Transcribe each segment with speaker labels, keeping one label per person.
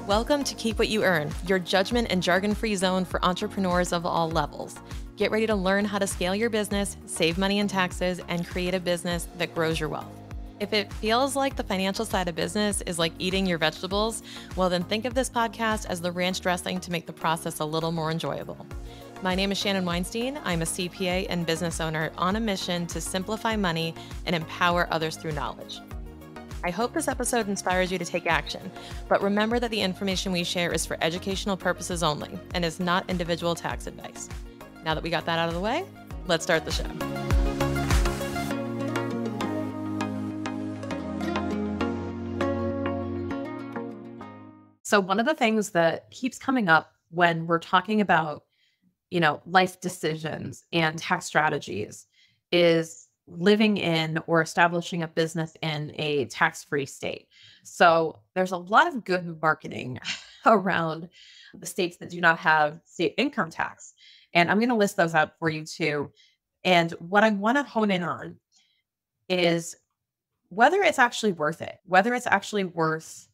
Speaker 1: Welcome to Keep What You Earn, your judgment and jargon-free zone for entrepreneurs of all levels. Get ready to learn how to scale your business, save money in taxes, and create a business that grows your wealth. If it feels like the financial side of business is like eating your vegetables, well, then think of this podcast as the ranch dressing to make the process a little more enjoyable. My name is Shannon Weinstein. I'm a CPA and business owner on a mission to simplify money and empower others through knowledge. I hope this episode inspires you to take action, but remember that the information we share is for educational purposes only and is not individual tax advice. Now that we got that out of the way, let's start the show. So one of the things that keeps coming up when we're talking about, life decisions and tax strategies is living in or establishing a business in a tax-free state. So there's a lot of good marketing around the states that do not have state income tax. And I'm going to list those out for you too. And what I want to hone in on is whether it's actually worth it, whether it's actually worth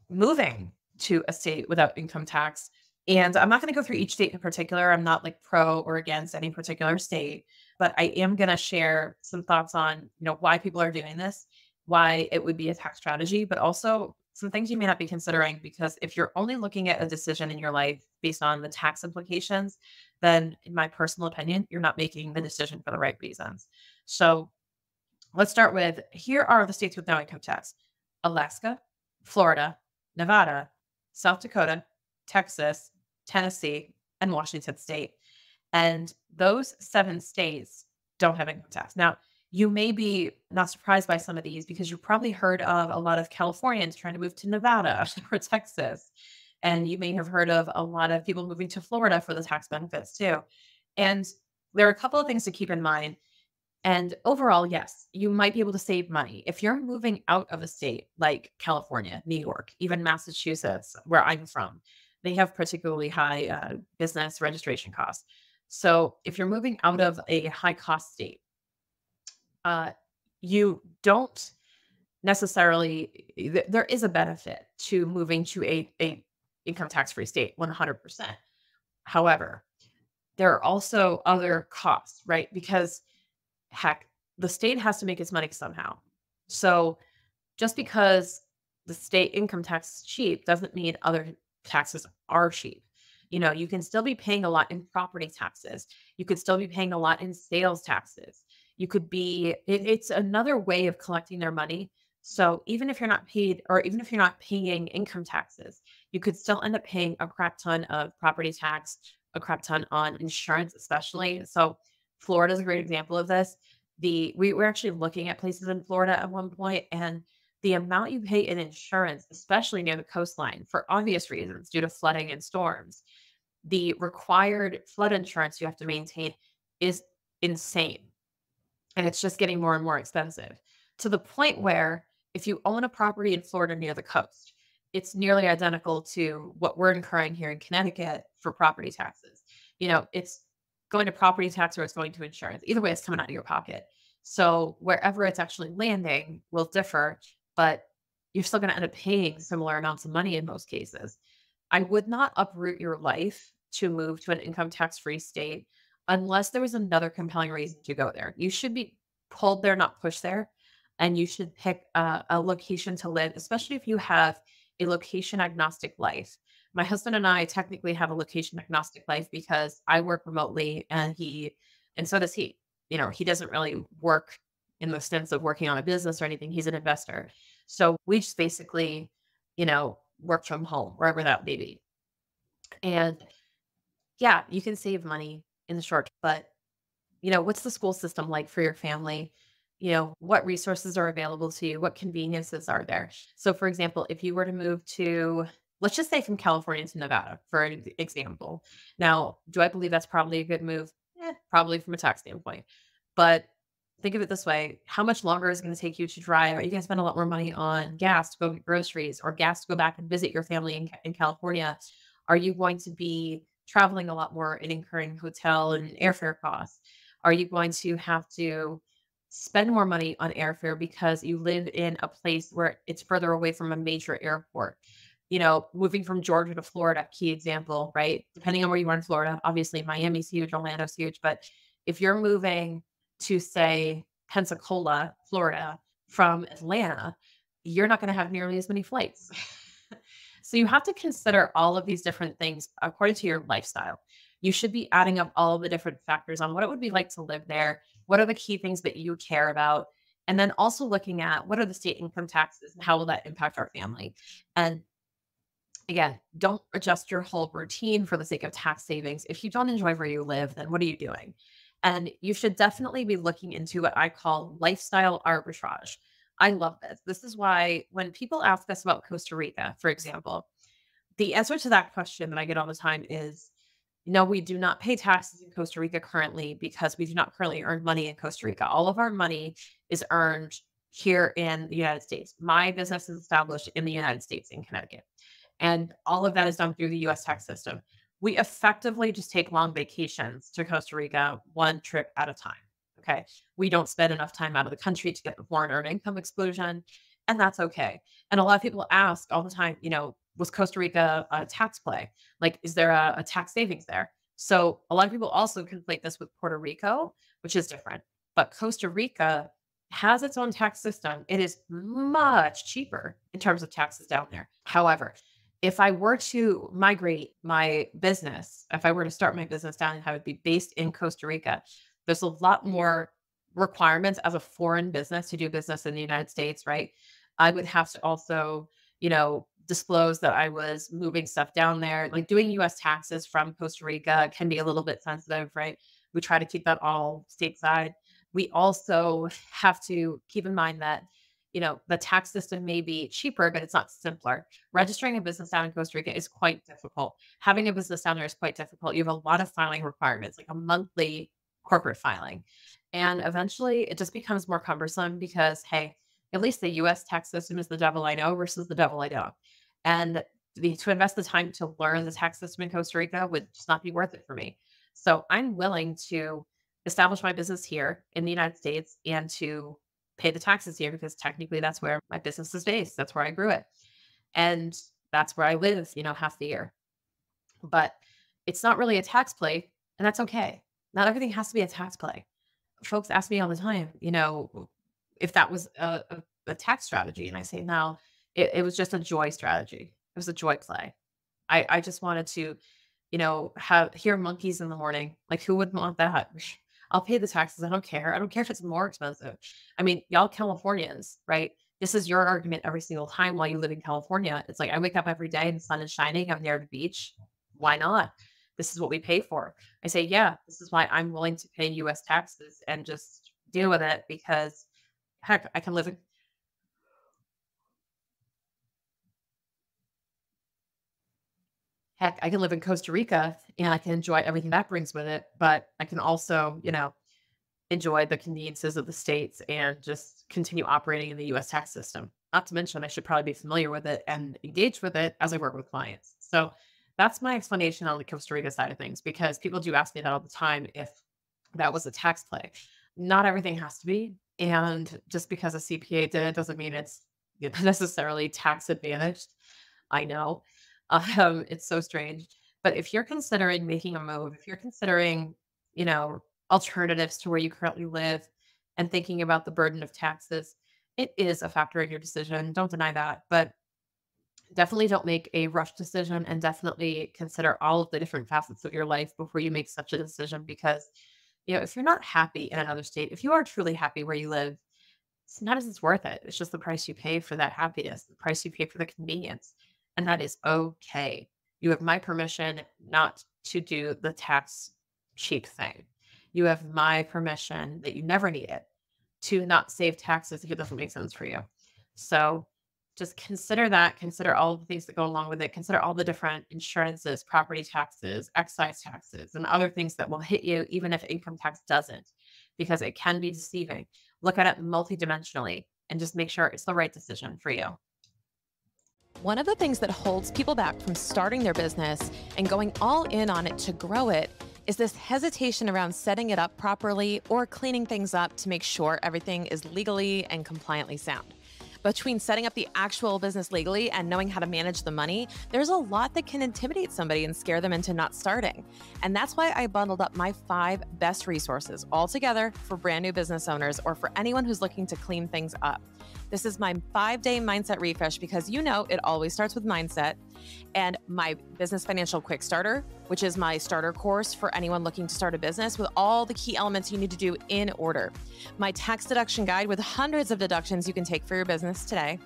Speaker 1: moving to a state without income tax. And I'm not going to go through each state in particular. I'm not like pro or against any particular state, but I am going to share some thoughts on, why people are doing this, why it would be a tax strategy, but also some things you may not be considering, because if you're only looking at a decision in your life based on the tax implications, then in my personal opinion, you're not making the decision for the right reasons. So let's start with, here are the states with no income tax: Alaska, Florida, Nevada, South Dakota, Texas, Tennessee, and Washington State. And those 7 states don't have income tax. Now, you may be not surprised by some of these because you've probably heard of a lot of Californians trying to move to Nevada or Texas. And you may have heard of a lot of people moving to Florida for the tax benefits too. And there are a couple of things to keep in mind. And overall, yes, you might be able to save money. If you're moving out of a state like California, New York, even Massachusetts, where I'm from, they have particularly high business registration costs. So if you're moving out of a high cost state, you don't necessarily, there is a benefit to moving to a income tax free state, 100%. However, there are also other costs, right? Because heck, the state has to make its money somehow. So just because the state income tax is cheap doesn't mean other taxes are cheap. You can still be paying a lot in property taxes. You could still be paying a lot in sales taxes. It's another way of collecting their money. So even if you're not paid, or even if you're not paying income taxes, you could still end up paying a crap ton of property tax, a crap ton on insurance, especially. So Florida is a great example of this. We were actually looking at places in Florida at one point, and the amount you pay in insurance, especially near the coastline, for obvious reasons due to flooding and storms, the required flood insurance you have to maintain is insane. And it's just getting more and more expensive, to the point where if you own a property in Florida near the coast, it's nearly identical to what we're incurring here in Connecticut for property taxes. It's going to property tax or it's going to insurance. Either way, it's coming out of your pocket. So wherever it's actually landing will differ, but you're still going to end up paying similar amounts of money in most cases. I would not uproot your life to move to an income tax-free state unless there was another compelling reason to go there. You should be pulled there, not pushed there. And you should pick a location to live, especially if you have a location agnostic life. My husband and I technically have a location agnostic life because I work remotely and so does he. He doesn't really work in the sense of working on a business or anything. He's an investor. So we just basically, work from home, wherever that may be. And yeah, you can save money in the short, but what's the school system like for your family? What resources are available to you? What conveniences are there? So for example, if you were to move to, let's just say from California to Nevada, for an example. Now, do I believe that's probably a good move? Probably from a tax standpoint. But think of it this way: how much longer is it going to take you to drive? Are you going to spend a lot more money on gas to go get groceries, or gas to go back and visit your family in California? Are you going to be traveling a lot more and incurring hotel and airfare costs? Are you going to have to spend more money on airfare because you live in a place where it's further away from a major airport? moving from Georgia to Florida, key example, right? Depending on where you are in Florida, obviously Miami's huge, Orlando's huge, but if you're moving to say Pensacola, Florida from Atlanta, you're not going to have nearly as many flights. So you have to consider all of these different things according to your lifestyle. You should be adding up all of the different factors on what it would be like to live there. What are the key things that you care about? And then also looking at what are the state income taxes and how will that impact our family? And again, don't adjust your whole routine for the sake of tax savings. If you don't enjoy where you live, then what are you doing? And you should definitely be looking into what I call lifestyle arbitrage. I love this. This is why when people ask us about Costa Rica, for example, the answer to that question that I get all the time is no, we do not pay taxes in Costa Rica currently because we do not currently earn money in Costa Rica. All of our money is earned here in the United States. My business is established in the United States in Connecticut. And all of that is done through the US tax system. We effectively just take long vacations to Costa Rica, one trip at a time. Okay. We don't spend enough time out of the country to get the foreign earned income exclusion, and that's okay. And a lot of people ask all the time, was Costa Rica a tax play? Like, is there a tax savings there? So a lot of people also conflate this with Puerto Rico, which is different. But Costa Rica has its own tax system. It is much cheaper in terms of taxes down there. However, if I were to migrate my business, if I were to start my business down and have it be based in Costa Rica, there's a lot more requirements as a foreign business to do business in the United States, right? I would have to also, disclose that I was moving stuff down there. Like doing US taxes from Costa Rica can be a little bit sensitive, right? We try to keep that all stateside. We also have to keep in mind that, the tax system may be cheaper, but it's not simpler. Registering a business down in Costa Rica is quite difficult. Having a business down there is quite difficult. You have a lot of filing requirements, like a monthly corporate filing. And eventually it just becomes more cumbersome because, hey, at least the US tax system is the devil I know versus the devil I don't. And to invest the time to learn the tax system in Costa Rica would just not be worth it for me. So I'm willing to establish my business here in the United States and to pay the taxes here because technically that's where my business is based. That's where I grew it. And that's where I live, half the year. But it's not really a tax play, and that's okay. Not everything has to be a tax play. Folks ask me all the time, if that was a tax strategy. And I say, no, it was just a joy strategy. It was a joy play. I just wanted to, hear monkeys in the morning. Like who wouldn't want that? I'll pay the taxes. I don't care. I don't care if it's more expensive. I mean, y'all Californians, right? This is your argument every single time while you live in California. It's like I wake up every day and the sun is shining. I'm near the beach. Why not? This is what we pay for. I say, yeah, this is why I'm willing to pay US taxes and just deal with it because heck, I can live in Costa Rica and I can enjoy everything that brings with it, but I can also, enjoy the conveniences of the States and just continue operating in the US tax system. Not to mention, I should probably be familiar with it and engage with it as I work with clients. So that's my explanation on the Costa Rica side of things, because people do ask me that all the time if that was a tax play. Not everything has to be. And just because a CPA did it doesn't mean it's necessarily tax advantaged. I know. It's so strange. But if you're considering making a move, if you're considering, you know, alternatives to where you currently live and thinking about the burden of taxes, it is a factor in your decision. Don't deny that. But definitely don't make a rush decision and definitely consider all of the different facets of your life before you make such a decision because, if you're not happy in another state, if you are truly happy where you live, it's not as it's worth it. It's just the price you pay for that happiness, the price you pay for the convenience. And that is okay. You have my permission not to do the tax cheap thing. You have my permission that you never need it to not save taxes if it doesn't make sense for you. So just consider that, consider all of the things that go along with it, consider all the different insurances, property taxes, excise taxes, and other things that will hit you even if income tax doesn't, because it can be deceiving. Look at it multidimensionally and just make sure it's the right decision for you.
Speaker 2: One of the things that holds people back from starting their business and going all in on it to grow it is this hesitation around setting it up properly or cleaning things up to make sure everything is legally and compliantly sound. Between setting up the actual business legally and knowing how to manage the money, there's a lot that can intimidate somebody and scare them into not starting. And that's why I bundled up my 5 best resources all together for brand new business owners or for anyone who's looking to clean things up. This is my 5-day mindset refresh because it always starts with mindset. And my business financial quick starter, which is my starter course for anyone looking to start a business with all the key elements you need to do in order. My tax deduction guide with hundreds of deductions you can take for your business today.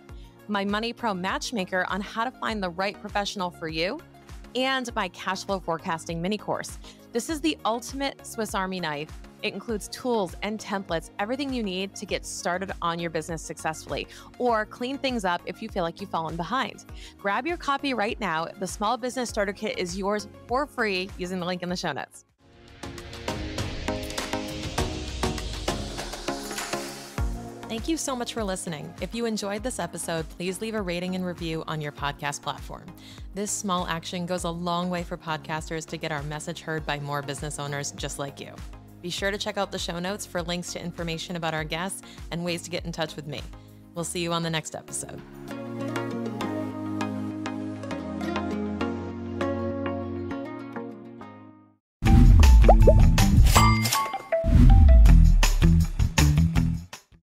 Speaker 2: My Money Pro matchmaker on how to find the right professional for you. And my cash flow forecasting mini course. This is the ultimate Swiss Army knife. It includes tools and templates, everything you need to get started on your business successfully or clean things up if you feel like you've fallen behind. Grab your copy right now. The Small Business Starter Kit is yours for free using the link in the show notes. Thank you so much for listening. If you enjoyed this episode, please leave a rating and review on your podcast platform. This small action goes a long way for podcasters to get our message heard by more business owners just like you. Be sure to check out the show notes for links to information about our guests and ways to get in touch with me. We'll see you on the next episode.